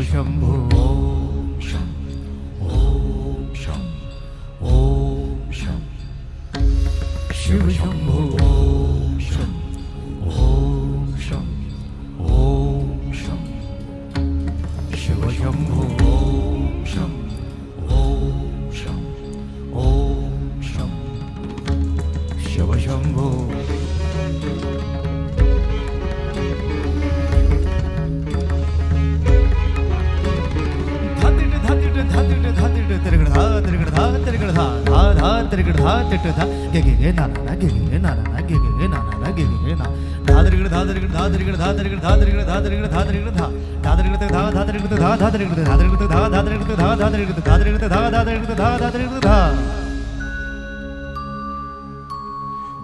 शंभो ओम शं ओम शं ओम शं शिव शंभो ओम शं ओम शं ओम शं शिव शंभो ओम शं ओम शं ओम शं शिव शंभो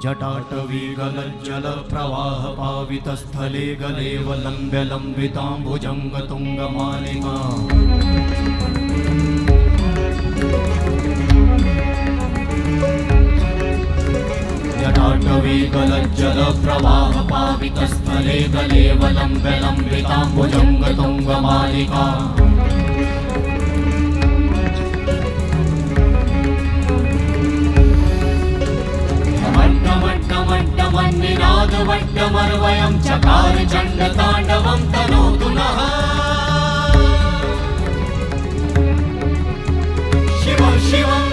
जटाटवीगलज्जल प्रवाह पावितस्थले गलेवलम्ब्य लम्बिताम्बुजङ्गतुङ्गमालिका जटाटवीगलज्जल प्रवाह पावितस्थले गलेवलम्ब्य लम्बिताम्बुजङ्गतुङ्गमालिका वट्टमर्वयं चकार चण्डताण्डवं तनोतु नः शिव शिवं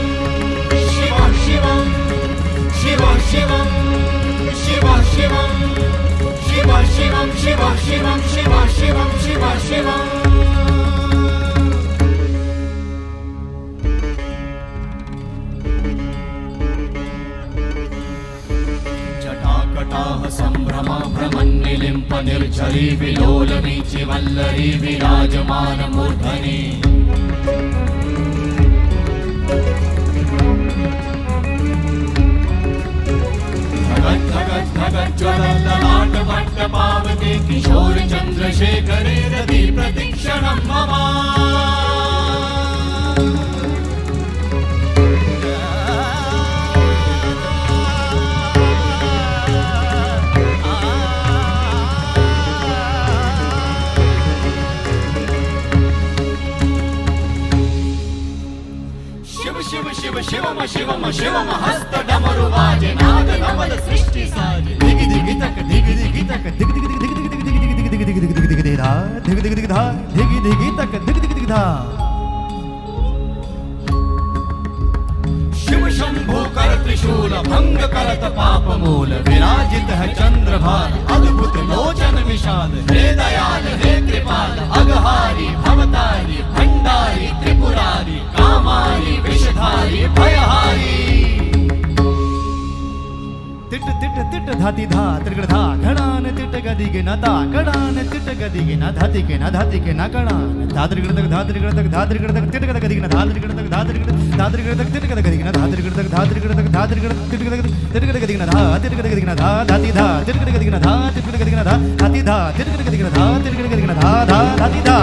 शिव शिवं शिव शिवं शिव शिवं शिव शिवं शिव शिवं शिव शिवं शिव शिवं संभ्रमा भ्रमन्निलिम्प निर्झरी विलोलवीचि वल्लरी विराजमान मूर्धनि धगत् धगत् धगत् ज्वलल्ललाट भट्ट पावते किशोर चन्द्रशेखरे रति प्रतीक्षणं मम शिवम शिवम शिवम हस्त डमरु बाजे नाद नवल सृष्टि साजे दिग दिग तक दिग दिग तक दिग दिग दिग दिग दिग दिग दिग दिग दिग दिग दिग दिग धा दिग दिग दिग धा दिग दिग तक दिग दिग दिग धा शिव शंभो कर त्रिशूल भंग करत पाप मूल विराजित है चंद्रभान अद्भुत लोचन विशाल हे दयाल हे कृपाल अघहारी भवतारी भंडारी त्रिपुरारी कामारी विषधारी भयहारी तिट तिट तिट धाति धा त्रिगड़ धा घड़ान तिट गदि के न ता घड़ान तिट गदि के न धाति के न धाति के न घड़ान धा त्रिगड़ तक धा त्रिगड़ तक धा त्रिगड़ तक तिट गदि के न धा त्रिगड़ तक धा त्रिगड़ तक तिट गदि के न धा त्रिगड़ तक धा त्रिगड़ तक धा त्रिगड़ तिट गदि के न धा तिट गदि के न धा धाति धा तिट गदि के न धा तिट गदि के न धा धाति धा तिट गदि के न धा तिट गदि के न धा धा धाति धा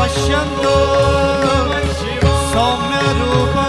पश्यन्तु सौम्य रूप